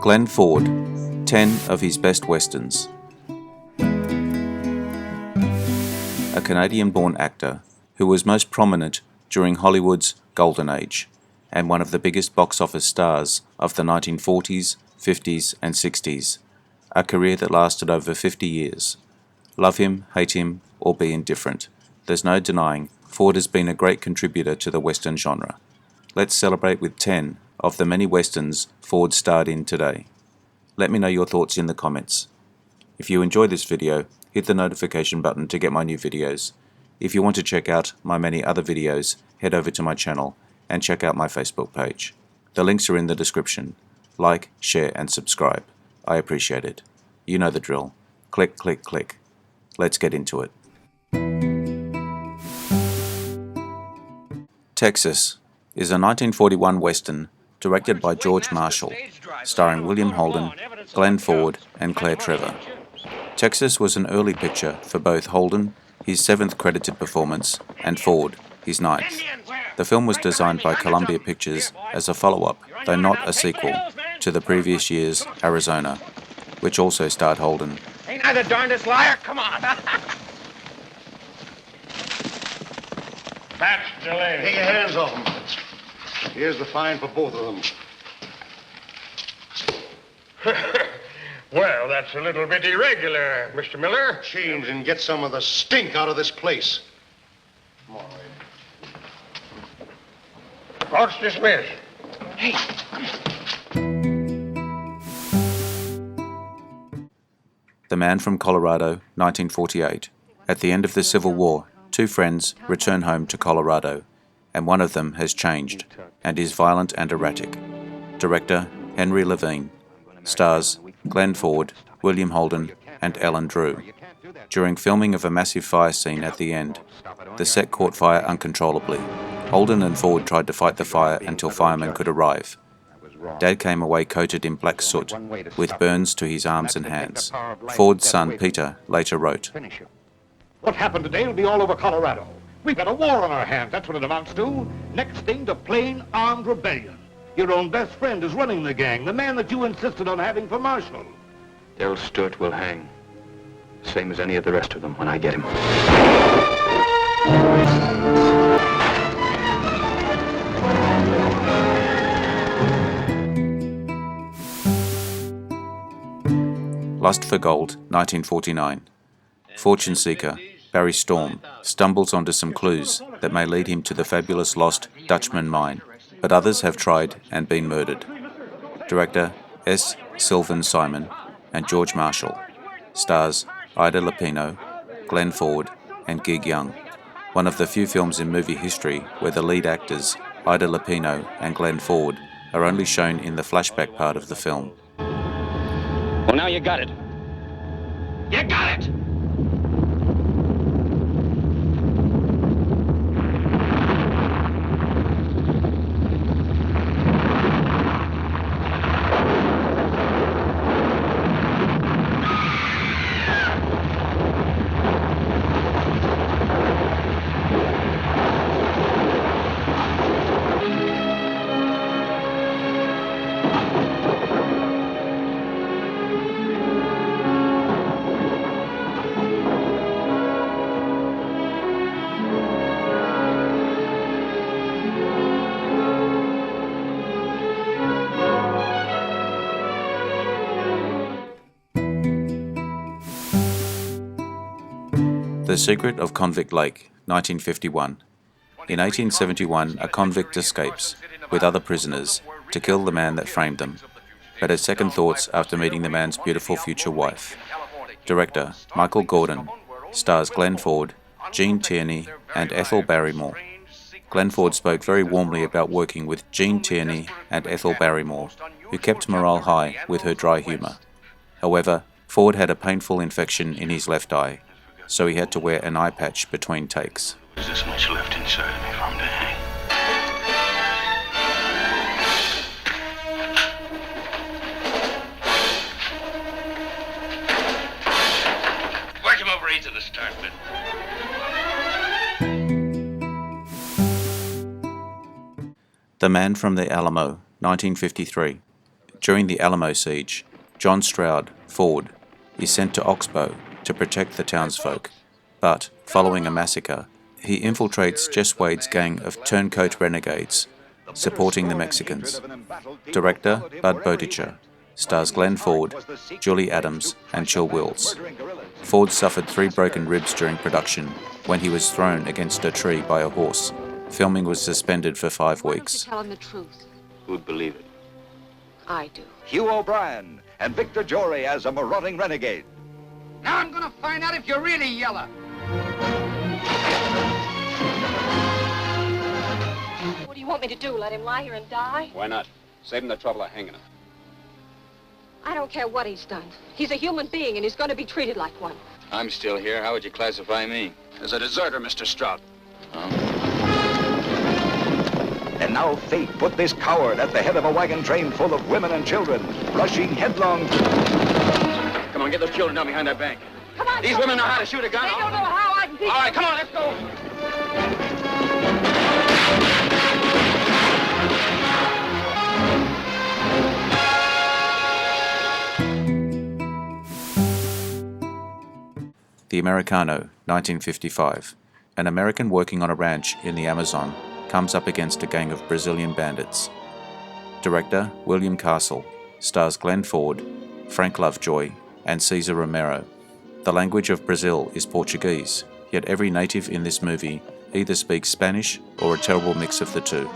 Glenn Ford, 10 of his best westerns. A Canadian-born actor who was most prominent during Hollywood's golden age and one of the biggest box office stars of the 1940s, 50s and 60s, a career that lasted over 50 years. Love him, hate him, or be indifferent, there's no denying Ford has been a great contributor to the western genre. Let's celebrate with 10 of the many westerns Ford starred in today. Let me know your thoughts in the comments. If you enjoyed this video, hit the notification button to get my new videos. If you want to check out my many other videos, head over to my channel and check out my Facebook page. The links are in the description. Like, share and subscribe. I appreciate it. You know the drill. Click, click, click. Let's get into it. Texas is a 1941 western directed by George Marshall, starring William Holden, Glenn Ford and Claire Trevor. Texas was an early picture for both Holden, his 7th credited performance, and Ford, his 9th. The film was designed by Columbia Pictures as a follow-up, though not a sequel, to the previous year's Arizona, which also starred Holden. Ain't I the darndest liar? Come on. That's delayed. Take your hands off them. Here's the fine for both of them. Well, that's a little bit irregular, Mr. Miller. Change and get some of the stink out of this place. Come on, Ray. Court's dismissed. Hey. The Man from Colorado, 1948. At the end of the Civil War, 2 friends return home to Colorado, and one of them has changed and is violent and erratic. Director Henry Levine. Stars Glenn Ford, William Holden, and Ellen Drew. During filming of a massive fire scene at the end, the set caught fire uncontrollably. Holden and Ford tried to fight the fire until firemen could arrive. Dad came away coated in black soot, with burns to his arms and hands. Ford's son, Peter, later wrote, "What happened today will be all over Colorado. We've got a war on our hands, that's what it amounts to. Next thing to plain armed rebellion. Your own best friend is running the gang, the man that you insisted on having for marshal." Darrell Stewart will hang, same as any of the rest of them when I get him. Lust for Gold, 1949. Fortune seeker Barry Storm stumbles onto some clues that may lead him to the fabulous lost Dutchman mine, but others have tried and been murdered. Director S. Sylvan Simon and George Marshall. Stars Ida Lupino, Glenn Ford and Gig Young. One of the few films in movie history where the lead actors, Ida Lupino and Glenn Ford, are only shown in the flashback part of the film. Well, now you got it. You got it. The Secret of Convict Lake, 1951. In 1871, a convict escapes, with other prisoners, to kill the man that framed them, but has second thoughts after meeting the man's beautiful future wife. Director Michael Gordon. Stars Glenn Ford, Gene Tierney, and Ethel Barrymore. Glenn Ford spoke very warmly about working with Gene Tierney and Ethel Barrymore, who kept morale high with her dry humor. However, Ford had a painful infection in his left eye, so he had to wear an eye patch between takes. There's this much left inside of me if I'm to hang. Work him over 8 to the start, but The Man from the Alamo, 1953. During the Alamo siege, John Stroud, Ford, is sent to Oxbow to protect the townsfolk, but, following a massacre, he infiltrates Jess Wade's gang of turncoat renegades, supporting the Mexicans. Director Bud Bowditcher stars Glenn Ford, Julie Adams, and Chill Wills. Ford suffered 3 broken ribs during production when he was thrown against a tree by a horse. Filming was suspended for 5 weeks. Tell him the truth. Who'd believe it? I do. Hugh O'Brien and Victor Jory as a marauding renegade. Now I'm gonna find out if you're really yellow. What do you want me to do? Let him lie here and die? Why not? Save him the trouble of hanging him. I don't care what he's done. He's a human being and he's going to be treated like one. I'm still here. How would you classify me? As a deserter, Mr. Stroud. Oh. And now fate put this coward at the head of a wagon train full of women and children, rushing headlong. Come on, get those children down behind that bank. Come on, These women know how to shoot a gun. They don't know how I can teach All right, come on, let's go. The Americano, 1955. An American working on a ranch in the Amazon comes up against a gang of Brazilian bandits. Director William Castle stars Glenn Ford, Frank Lovejoy, and Cesar Romero. The language of Brazil is Portuguese, yet every native in this movie either speaks Spanish or a terrible mix of the two.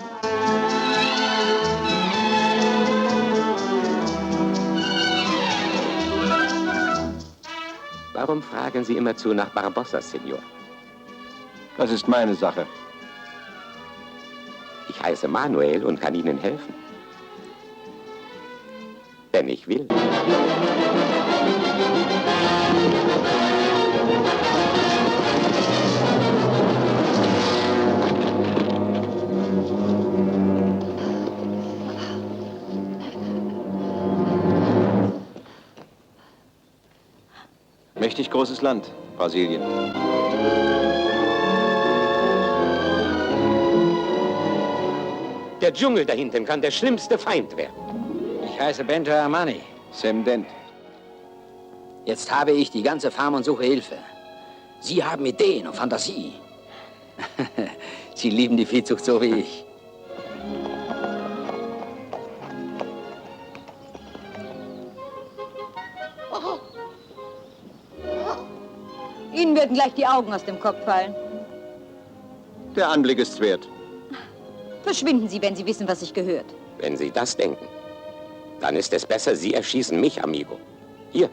Warum fragen Sie immerzu nach Barbossa, Senor? Das ist meine Sache. Ich heiße Manuel und kann Ihnen helfen. Wenn ich will. Mächtig großes Land, Brasilien. Der Dschungel da hinten kann der schlimmste Feind werden. Ich heiße Bento Armani. Sam Dent. Jetzt habe ich die ganze Farm und suche Hilfe. Sie haben Ideen und Fantasie. Sie lieben die Viehzucht so wie ich. Ihnen würden gleich die Augen aus dem Kopf fallen. Der Anblick ist's wert. Verschwinden Sie, wenn Sie wissen, was sich gehört. Wenn Sie das denken, dann ist es besser, Sie erschießen mich, Amigo. Hier.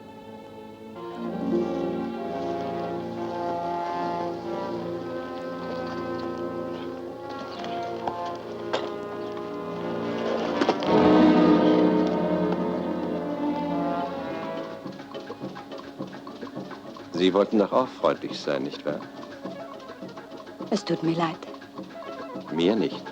Sie wollten doch auch freundlich sein, nicht wahr? Es tut mir leid. Mir nicht.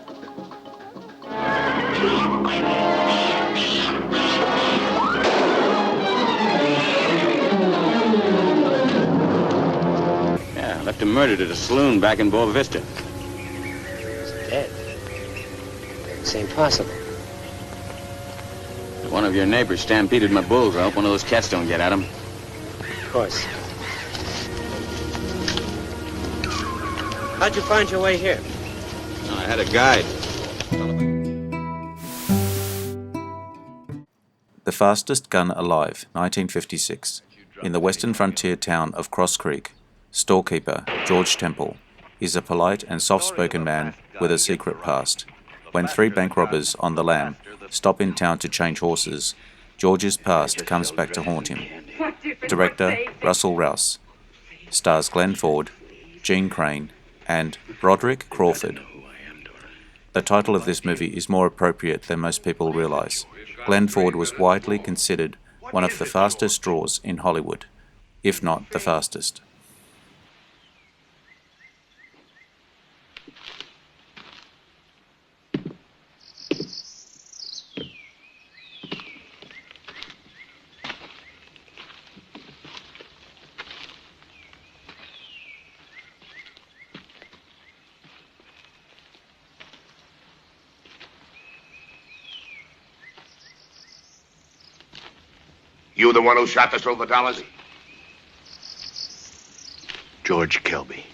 Yeah, left him murdered at a saloon back in Boa Vista. He's dead. It's impossible. One of your neighbors stampeded my bulls. I hope one of those cats don't get at him. Of course. How'd you find your way here? I had a guide. The Fastest Gun Alive, 1956. In the western frontier town of Cross Creek, storekeeper George Temple is a polite and soft-spoken man with a secret past. When 3 bank robbers on the lam stop in town to change horses, George's past comes back to haunt him. Director Russell Rouse stars Glenn Ford, Gene Crane, and Broderick Crawford. The title of this movie is more appropriate than most people realize. Glenn Ford was widely considered one of the fastest draws in Hollywood, if not the fastest. You the one who shot the silver dollars? George Kelby.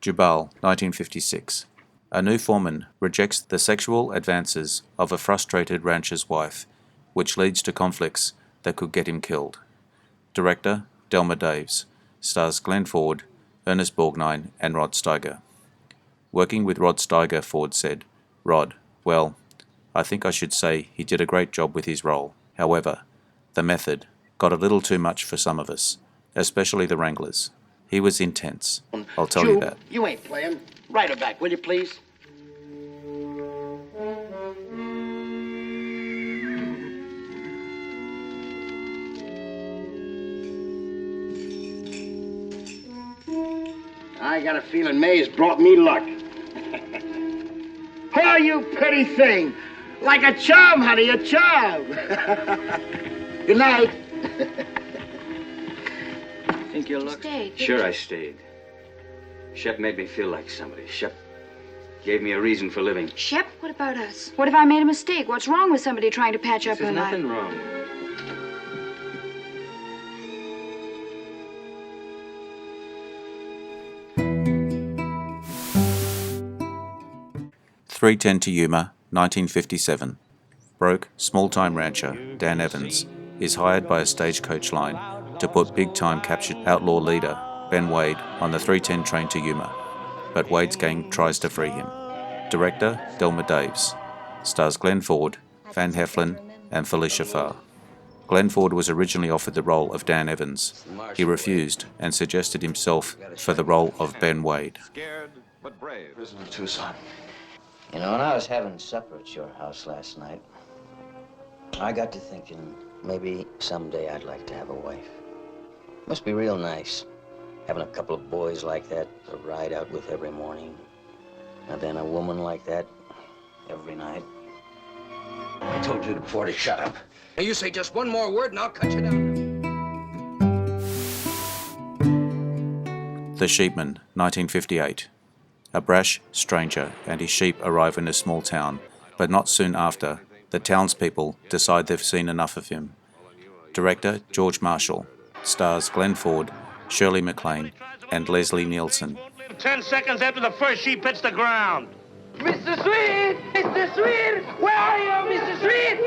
Jubal, 1956. A new foreman rejects the sexual advances of a frustrated rancher's wife, which leads to conflicts that could get him killed. Director, Delmer Daves. Stars Glenn Ford, Ernest Borgnine, and Rod Steiger. Working with Rod Steiger, Ford said, "Rod, well, I think I should say he did a great job with his role. However, the method got a little too much for some of us, especially the Wranglers. He was intense, I'll tell you that." You ain't playing. Write her back, will you, please? I got a feeling May's brought me luck. Oh, you pretty thing. Like a charm, honey, a charm. Good night. Think you'll look? Stayed. Sure, I stayed. Shep made me feel like somebody. Shep gave me a reason for living. Shep, what about us? What if I made a mistake? What's wrong with somebody trying to patch up her There's life? nothing wrong. 310 to Yuma, 1957. Broke, small-time rancher Dan Evans is hired by a stagecoach line to put big-time captured outlaw leader Ben Wade on the 310 train to Yuma, but Wade's gang tries to free him. Director, Delmer Daves. Stars Glenn Ford, Van Heflin, and Felicia Farr. Glenn Ford was originally offered the role of Dan Evans. He refused and suggested himself for the role of Ben Wade. Scared but brave. Prison of Tucson. You know, when I was having supper at your house last night, I got to thinking maybe someday I'd like to have a wife. Must be real nice, having a couple of boys like that to ride out with every morning, and then a woman like that every night. I told you before to shut up. Now you say just one more word and I'll cut you down. The Sheepman, 1958. A brash stranger and his sheep arrive in a small town, but not soon after, the townspeople decide they've seen enough of him. Director George Marshall. Stars Glenn Ford, Shirley MacLaine, and Leslie Nielsen. 10 seconds after the first sheep hits the ground. Mr. Sweet! Mr. Sweet! Where are you, Mr. Sweet?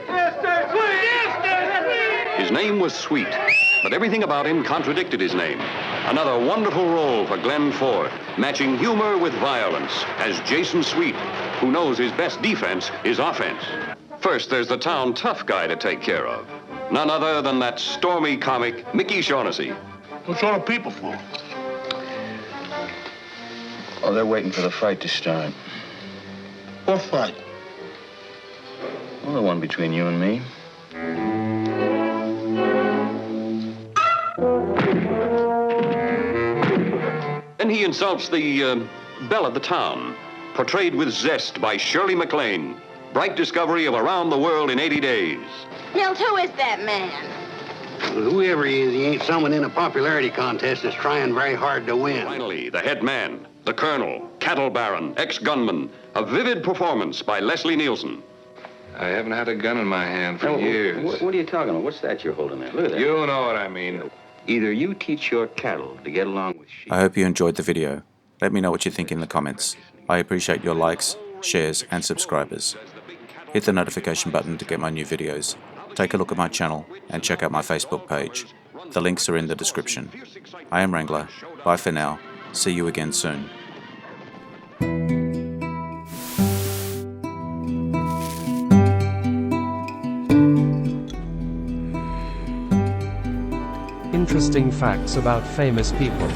Mr. Sweet! Mr. Sweet! His name was Sweet, but everything about him contradicted his name. Another wonderful role for Glenn Ford, matching humor with violence as Jason Sweet, who knows his best defense is offense. First, there's the town tough guy to take care of. None other than that stormy comic, Mickey Shaughnessy. What's all the people for? Oh, they're waiting for the fight to start. What fight? Well, the one between you and me. Then he insults the belle of the town, portrayed with zest by Shirley MacLaine. Bright discovery of Around the World in 80 Days. Milt, who is that man? Whoever he is, he ain't someone in a popularity contest that's trying very hard to win. Finally, the head man, the colonel, cattle baron, ex-gunman. A vivid performance by Leslie Nielsen. I haven't had a gun in my hand for years. What are you talking about? What's that you're holding there? Look at that. You know what I mean. Either you teach your cattle to get along with sheep. I hope you enjoyed the video. Let me know what you think in the comments. I appreciate your likes, shares, and subscribers. Hit the notification button to get my new videos. Take a look at my channel and check out my Facebook page. The links are in the description. I am Wrangler. Bye for now. See you again soon. Interesting facts about famous people.